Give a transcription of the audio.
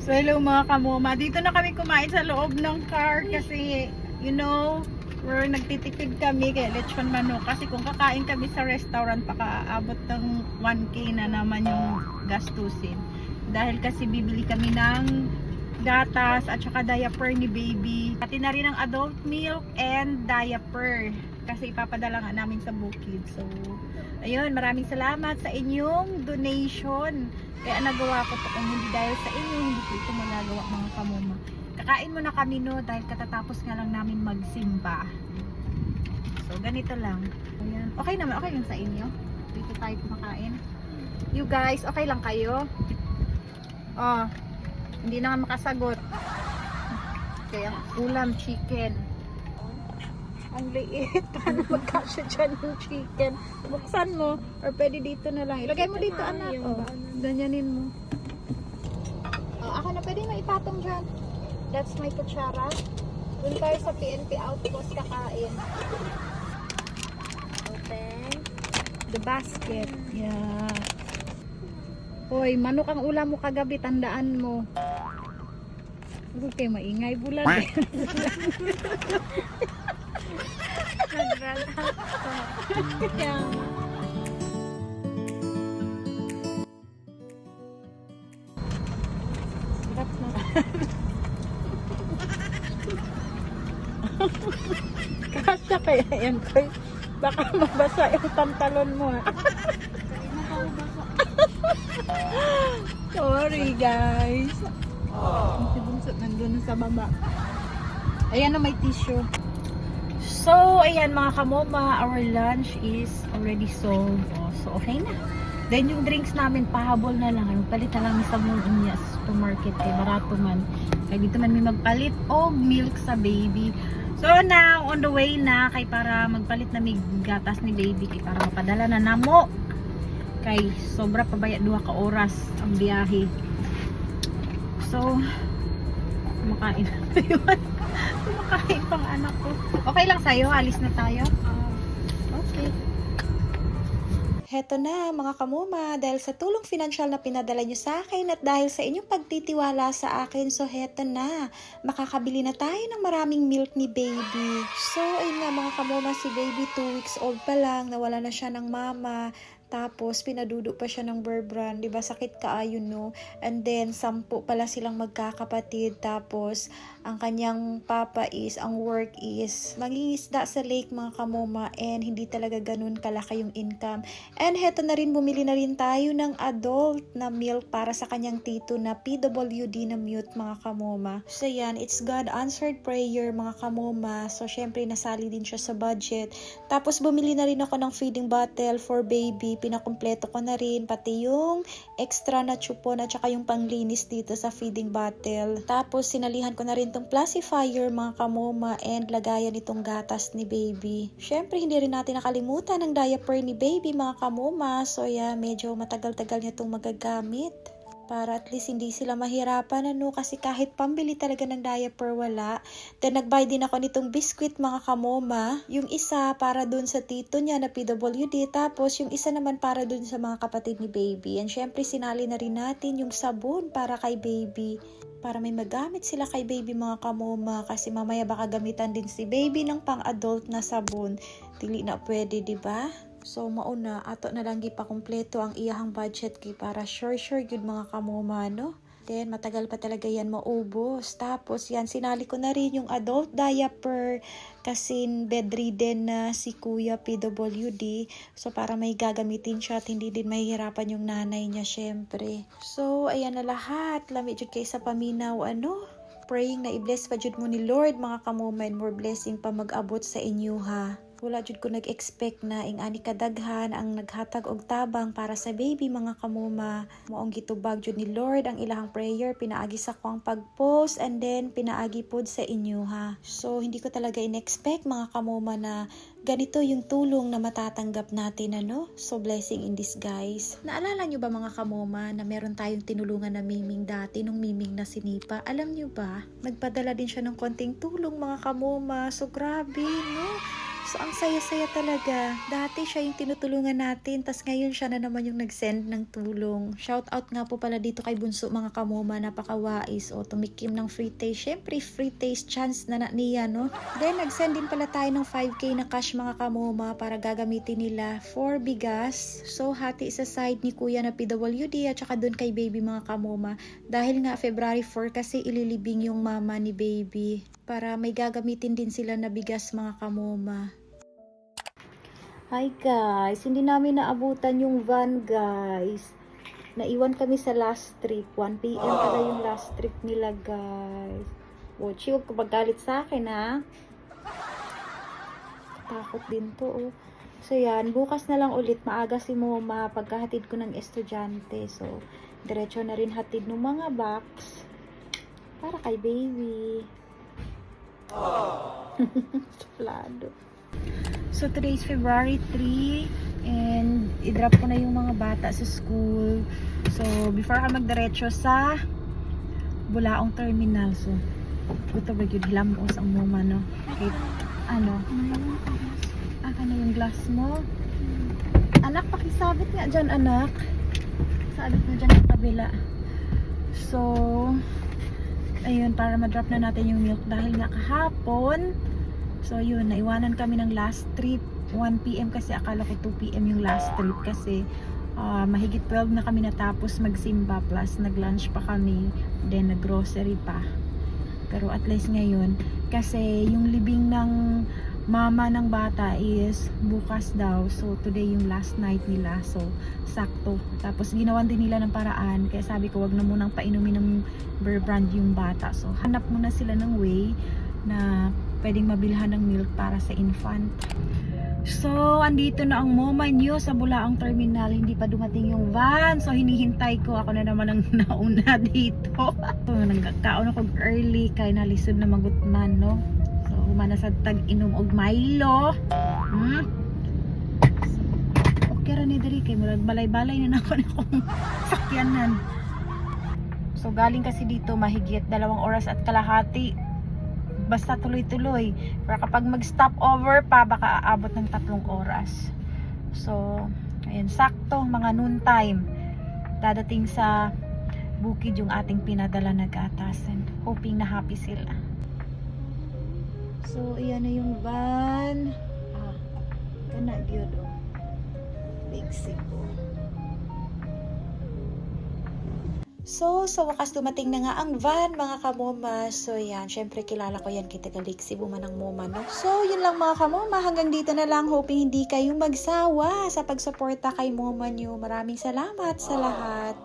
So hello mga kamoma, dito na kami kumain sa loob ng car kasi you know, we're nagtitipid kami kaya lechon manok kasi kung kakain kami sa restaurant pakaabot ng 1K na naman yung gastusin. Dahil kasi bibili kami ng gatas at saka diaper ni baby. Pati na rin ang adult milk and diaper kasi ipapadala nga namin sa bukid. So ayun, maraming salamat sa inyong donation. Kaya nagawa ko to, kung hindi dahil sa inyo, hindi ko ito magagawa mga kamoma. Kakain muna kami no, dahil katatapos nga lang namin magsimba. So, ganito lang. Ayan. Okay naman, okay lang sa inyo. Dito tayo kumakain. You guys, okay lang kayo? Oh, hindi na nga makasagot. Kaya ulam, chicken. Ang liit. Paano magkasya dyan yung chicken? Buksan mo. Or pwede dito na lang. Ilagay mo dito, anak. Oh, ganyanin mo. Oh, ako na pwede mo ipatong dyan. That's my kutsara. Doon tayo sa PNP Outpost kakain. Open the basket. Yeah. Hoy, manok ang ulam mo kagabi. Tandaan mo. Huwag kayo maingay. Bulan. Yeah. Sarap na. Kasya kaya yan ko. Baka mabasa yung pantalon mo ha. Sorry guys. Si Bunso nandun sa baba. Ayan na may tissue. So, ayan mga kamoma, our lunch is already sold. Oh, so, okay na. Then, yung drinks namin, pahabol na lang. Magpalit na lang sa niya sa supermarket. Kaya barato man. Kaya dito man may magpalit o milk sa baby. So, now, on the way na. Kay para magpalit na may gatas ni baby. Kay para mapadala na namo. Kay sobra pabaya 2 ka oras ang biyahe. So, kumakain na yun. Kumakain pang anak ko. Okay lang sa'yo? Alis na tayo? Okay. Heto na mga kamuma, dahil sa tulong financial na pinadala nyo sa akin at dahil sa inyong pagtitiwala sa akin, so heto na, makakabili na tayo ng maraming milk ni baby. So ayun nga mga kamuma, si baby 2 weeks old pa lang, nawala na siya ng mama. Tapos, pinadudo pa siya ng Bear Brand. Diba, sakit kaayo, no? And then, 10 pala silang magkakapatid. Tapos, ang kanyang papa is, ang work is, mangingisda sa lake, mga kamoma. And, hindi talaga ganun kalaki yung income. And, heto na rin, bumili na rin tayo ng adult na milk para sa kanyang tito na PWD na mute, mga kamoma. So, yan, it's God answered prayer, mga kamoma. So, syempre, nasali din siya sa budget. Tapos, bumili na rin ako ng feeding bottle for baby. Pinakumpleto ko na rin, pati yung extra na chupon at saka yung panglinis dito sa feeding bottle. Tapos, sinalihan ko na rin tong pacifier, mga kamoma, and lagayan itong gatas ni baby. Syempre, hindi rin natin nakalimutan ang diaper ni baby, mga kamoma. So, yeah, medyo matagal-tagal niya itong magagamit. Para at least hindi sila mahirapan, ano, kasi kahit pambili talaga ng diaper wala. Then nag-buy din ako nitong biscuit, mga kamoma. Yung isa para dun sa tito niya na PWD, tapos yung isa naman para dun sa mga kapatid ni baby. And syempre sinali na rin natin yung sabon para kay baby. Para may magamit sila kay baby, mga kamoma, kasi mamaya baka gamitan din si baby ng pang-adult na sabon. Dili na pwede, diba? So, mauna, ato na lang gipakumpleto ang iyahang budget kay para sure good mga kamoma, no? Then, matagal pa talaga yan maubos. Tapos, yan, sinali ko na rin yung adult diaper kasi bedridden na si Kuya PWD. So, para may gagamitin siya at hindi din mahihirapan yung nanay niya, syempre. So, ayan na lahat. Lamig jud kay sa paminaw, ano? Praying na i-bless pa jud mo ni Lord, mga kamoma, and more blessing pa mag-abot sa inyo, ha? Wala jud ko nag-expect na ing ani kadaghan ang naghatag og tabang para sa baby, mga kamuma. Moong gitubag jud ni Lord ang ilahang prayer, pinaagi sa ko ang pag-post, and then pinaagi pod sa inyo, ha. So hindi ko talaga in-expect, mga kamuma, na ganito yung tulong na matatanggap natin, ano? So blessing in disguise. Naalala nyo ba, mga kamuma, na meron tayong tinulungan na Miming dati nung Miming na sinipa? Alam nyo ba? Nagpadala din siya ng konting tulong, mga kamuma. So grabe, no? So, ang saya-saya talaga. Dati siya yung tinutulungan natin, tas ngayon siya na naman yung nag-send ng tulong. Shout out nga po pala dito kay Bunso mga kamoma, napakawais. O, tumikim ng free taste. Syempre, free taste chance na niya, no? Then, nag-send din pala tayo ng 5K na cash mga kamoma para gagamitin nila for bigas. So, hati sa side ni Kuya na PWD at saka dun kay baby mga kamoma. Dahil nga February 4 kasi ililibing yung mama ni baby. Para may gagamitin din sila na bigas mga kamoma. Hi guys, hindi namin naabutan yung van guys. Naiwan kami sa last trip. 1 PM pala yung last trip nila guys. Wochi, huwag ka magalit sa akin ha. Takot din to oh. So yan, bukas na lang ulit maaga si Moma pagkahatid ko ng estudyante. So, diretso na rin hatid ng mga box para kay baby. Suplado. So today is February 3 and i-drop ko na yung mga bata sa school. So before ka magdiretso sa Bulaong Terminal. So ito ba yun hilamos ang moma no? Okay. Ano? Aka na yung glass mo. Anak, pakisabit nga dyan anak. Sabit na dyan sa kabila. So ayun, para ma-drop na natin yung milk dahil nga kahapon. So yun, naiwanan kami ng last trip 1 PM kasi akala ko 2 PM yung last trip kasi mahigit 12 na kami natapos magsimba plus nag-lunch pa kami, then nag-grocery pa. Pero at least ngayon kasi yung libing ng mama ng bata is bukas daw, so today yung last night nila, so sakto. Tapos ginawan din nila ng paraan kaya sabi ko wag na munang painumin ng Bear Brand yung bata, so hanap muna sila ng way na pwedeng mabilhan ng milk para sa infant. So, andito na ang Moma nyo sa Bulaong Terminal. Hindi pa dumating yung van. So, hinihintay ko. Ako na naman ang nauna dito. So, nagkakaon ako early kaya nalisod na magutman, no? So, humana sa tag-inom og Milo. So, okay ra ni diri kay murag balay-balay na ako na akong sakyanan. So, galing kasi dito mahigit 2 oras at kalahati. Basta tuloy-tuloy. Pero kapag mag-stop over pa, baka aabot ng 3 oras. So, ayun, sakto, mga noon time. Dadating sa bukid yung ating pinadala na gatas. And hoping na happy sila. So, iyan na yung van. Kana gyud oh. Big Cebu. So, sa wakas dumating na nga ang van, mga kamoma. So, yan. Syempre, kilala ko yan. Kita Galiksi, buman ng moma, no? So, yun lang mga kamoma. Hanggang dito na lang. Hoping hindi kayo magsawa sa pagsuporta kay moma nyo. Maraming salamat sa lahat.